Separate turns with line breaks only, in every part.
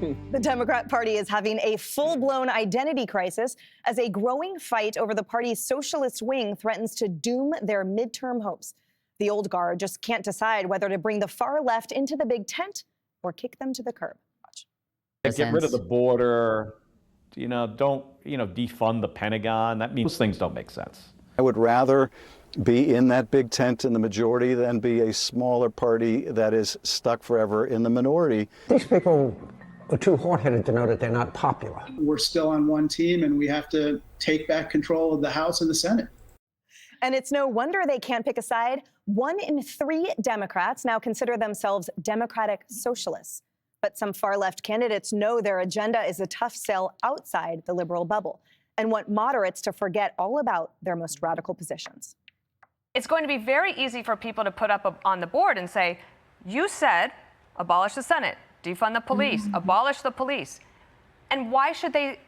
The Democrat Party is having a full-blown identity crisis as a growing fight over the party's socialist wing threatens to doom their midterm hopes. The old guard just can't decide whether to bring the far left into the big tent or kick them to the curb. Watch.
Get rid of the border, don't, defund the Pentagon. That means those things don't make sense.
I would rather be in that big tent in the majority than be a smaller party that is stuck forever in the minority.
These people are too hard-headed to know that they're not popular.
We're still on one team, and we have to take back control of the House and the Senate.
And it's no wonder they can't pick a side. 1 in 3 Democrats now consider themselves Democratic socialists. But some far-left candidates know their agenda is a tough sell outside the liberal bubble and want moderates to forget all about their most radical positions.
It's going to be very easy for people to put up on the board and say, you said abolish the Senate, defund the police, abolish the police. And why should they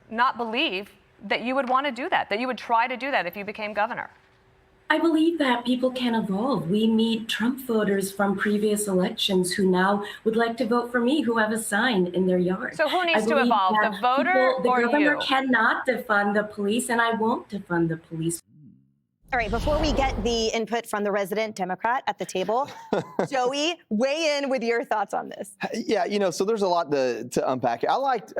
not believe that you would want to do that you would try to do that if you became governor?
I believe that people can evolve. We meet Trump voters from previous elections who now would like to vote for me, who have a sign in their yard.
So who needs to evolve, the voter or you?
The governor cannot defund the police, and I won't defund the police.
All right, before we get the input from the resident Democrat at the table, Joey, weigh in with your thoughts on this.
Yeah, so there's a lot to unpack. I liked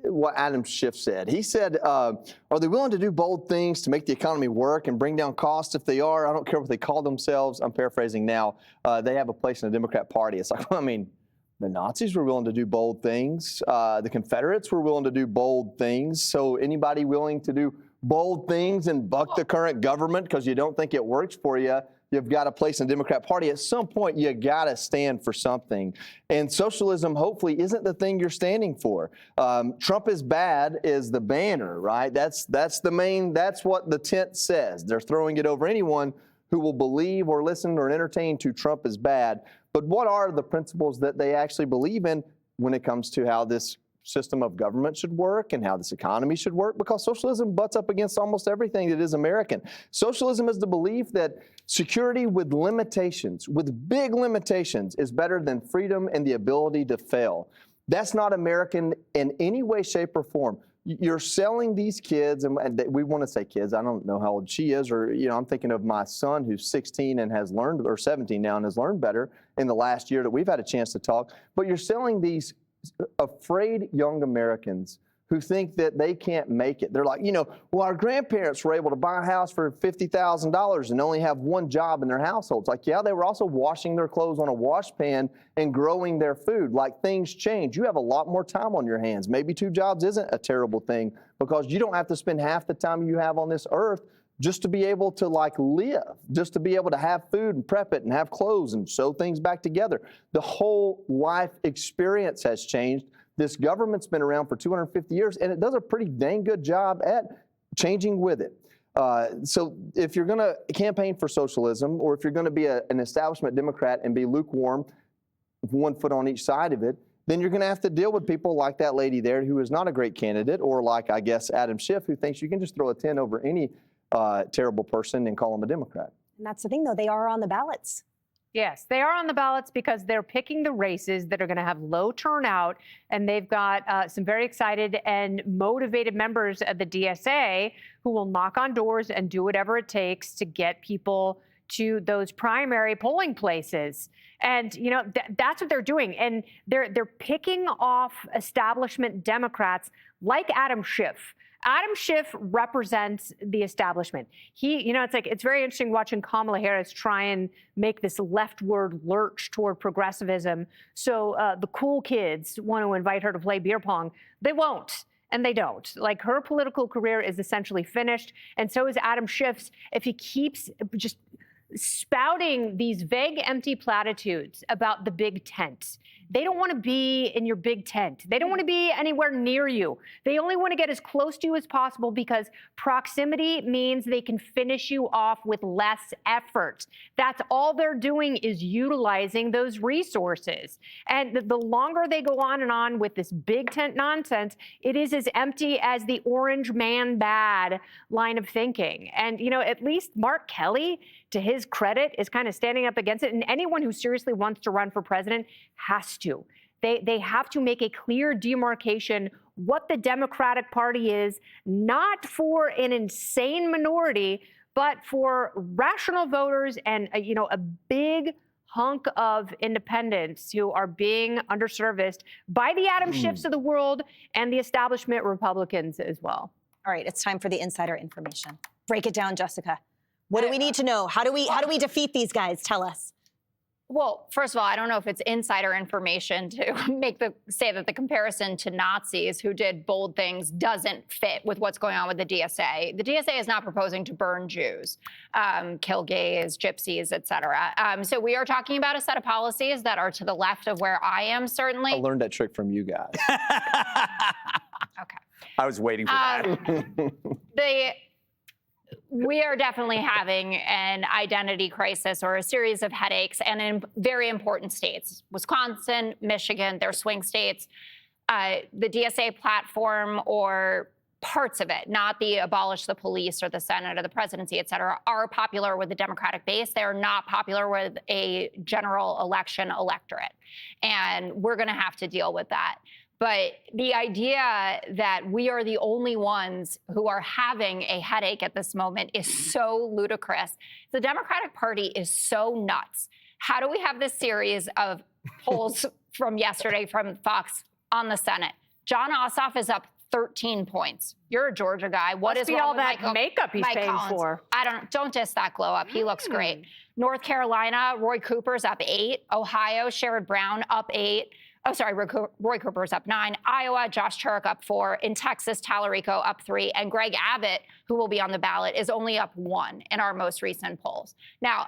what Adam Schiff said. He said, are they willing to do bold things to make the economy work and bring down costs? If they are, I don't care what they call themselves. I'm paraphrasing now. They have a place in the Democrat Party. It's like, the Nazis were willing to do bold things. The Confederates were willing to do bold things. So anybody willing to do bold things and buck the current government because you don't think it works for you, you've got a place in the Democrat Party. At some point, you got to stand for something. And socialism, hopefully, isn't the thing you're standing for. Trump is bad is the banner, right? That's what the tent says. They're throwing it over anyone who will believe or listen or entertain to Trump is bad. But what are the principles that they actually believe in when it comes to how this system of government should work and how this economy should work? Because socialism butts up against almost everything that is American. Socialism is the belief that security with limitations, with big limitations, is better than freedom and the ability to fail. That's not American in any way, shape, or form. You're selling these kids, and we want to say kids. I don't know how old she is, or I'm thinking of my son who's 16 and has learned, or 17 now, and has learned better in the last year that we've had a chance to talk. But you're selling these afraid young Americans who think that they can't make it. They're like, well, our grandparents were able to buy a house for $50,000 and only have one job in their households. Like, yeah, they were also washing their clothes on a wash pan and growing their food. Like, things change. You have a lot more time on your hands. Maybe 2 jobs isn't a terrible thing because you don't have to spend half the time you have on this earth just to be able to live, just to be able to have food and prep it and have clothes and sew things back together. The whole life experience has changed. This government's been around for 250 years, and it does a pretty dang good job at changing with it. So if you're going to campaign for socialism, or if you're going to be an establishment Democrat and be lukewarm, 1 foot on each side of it, then you're going to have to deal with people like that lady there who is not a great candidate, or like, I guess, Adam Schiff, who thinks you can just throw a 10 over any terrible person and call them a Democrat.
And that's the thing, though. They are on the ballots.
Yes, they are on the ballots because they're picking the races that are going to have low turnout, and they've got some very excited and motivated members of the DSA who will knock on doors and do whatever it takes to get people to those primary polling places. And, that's what they're doing. And they're picking off establishment Democrats like Adam Schiff. Adam Schiff represents the establishment. It's very interesting watching Kamala Harris try and make this leftward lurch toward progressivism. So the cool kids want to invite her to play beer pong. They won't. And they don't. Her political career is essentially finished. And so is Adam Schiff's. If he keeps just spouting these vague, empty platitudes about the big tent. They don't want to be in your big tent. They don't want to be anywhere near you. They only want to get as close to you as possible because proximity means they can finish you off with less effort. That's all they're doing is utilizing those resources. And the longer they go on and on with this big tent nonsense, it is as empty as the orange man bad line of thinking. And, at least Mark Kelly, to his credit, is kind of standing up against it. And anyone who seriously wants to run for president has to. They have to make a clear demarcation what the Democratic Party is, not for an insane minority, but for rational voters and a big hunk of independents who are being underserviced by the Adam Schiffs of the world and the establishment Republicans as well.
All right, it's time for the insider information. Break it down, Jessica. What do we need to know? How do we defeat these guys? Tell us.
Well, first of all, I don't know if it's insider information to say that the comparison to Nazis who did bold things doesn't fit with what's going on with the DSA. The DSA is not proposing to burn Jews, kill gays, gypsies, et cetera. So we are talking about a set of policies that are to the left of where I am, certainly.
I learned that trick from you guys.
Okay.
I was waiting for that.
We are definitely having an identity crisis or a series of headaches, and in very important states. Wisconsin, Michigan, they're swing states. The DSA platform or parts of it, not the abolish the police or the Senate or the presidency, et cetera, are popular with the Democratic base. They are not popular with a general election electorate. And we're going to have to deal with that. But the idea that we are the only ones who are having a headache at this moment is so ludicrous. The Democratic Party is so nuts. How do we have this series of polls from yesterday from Fox on the Senate? Jon Ossoff is up 13 points. You're a Georgia guy. What
Must
is
be
wrong
all
with
that makeup he's
Mike
paying
Collins?
for?
Don't diss that glow up. He looks great. North Carolina, Roy Cooper's up 8. Ohio, Sherrod Brown up 8. Oh, sorry, Roy Cooper's up 9. Iowa, Josh Turek up 4. In Texas, Tallarico up 3. And Greg Abbott, who will be on the ballot, is only up 1 in our most recent polls. Now,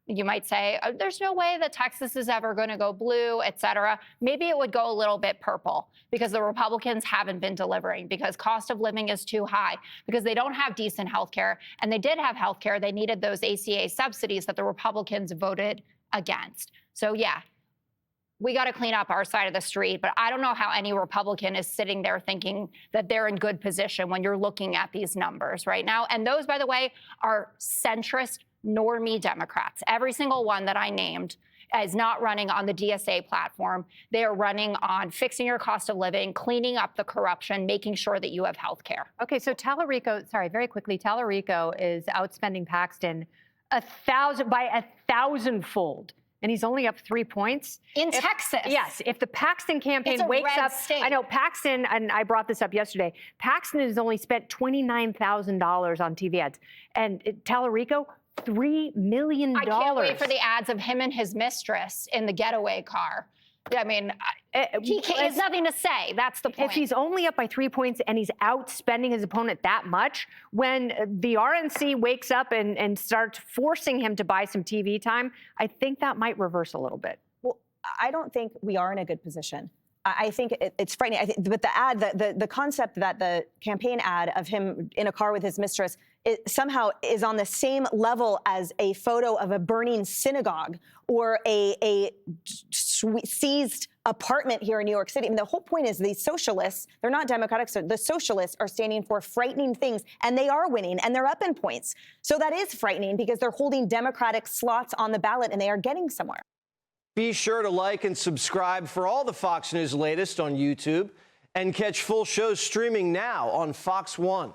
you might say, oh, there's no way that Texas is ever going to go blue, et cetera. Maybe it would go a little bit purple because the Republicans haven't been delivering, because cost of living is too high, because they don't have decent health care. And they did have health care. They needed those ACA subsidies that the Republicans voted against. So, yeah. We got to clean up our side of the street, but I don't know how any Republican is sitting there thinking that they're in good position when you're looking at these numbers right now. And those, by the way, are centrist, normie Democrats. Every single one that I named is not running on the DSA platform. They are running on fixing your cost of living, cleaning up the corruption, making sure that you have health care.
Okay, so very quickly, Tallarico is outspending Paxton by 1,000-fold. And he's only up 3 points.
In Texas.
Yes. If the Paxton campaign wakes up.
State.
I know Paxton, and I brought this up yesterday, Paxton has only spent $29,000 on TV ads. And Tallarico, $3 million.
I can't wait for the ads of him and his mistress in the getaway car. I mean, he has nothing to say. That's the point.
If he's only up by 3 points and he's outspending his opponent that much, when the RNC wakes up and starts forcing him to buy some TV time, I think that might reverse a little bit.
Well, I don't think we are in a good position. I think it's frightening. But the ad, the concept that the campaign ad of him in a car with his mistress somehow is on the same level as a photo of a burning synagogue or a seized apartment here in New York City. I mean, the whole point is these socialists, they're not Democratic, so the socialists are standing for frightening things, and they are winning, and they're up in points. So that is frightening because they're holding Democratic slots on the ballot, and they are getting somewhere.
Be sure to like and subscribe for all the Fox News latest on YouTube, and catch full shows streaming now on Fox One.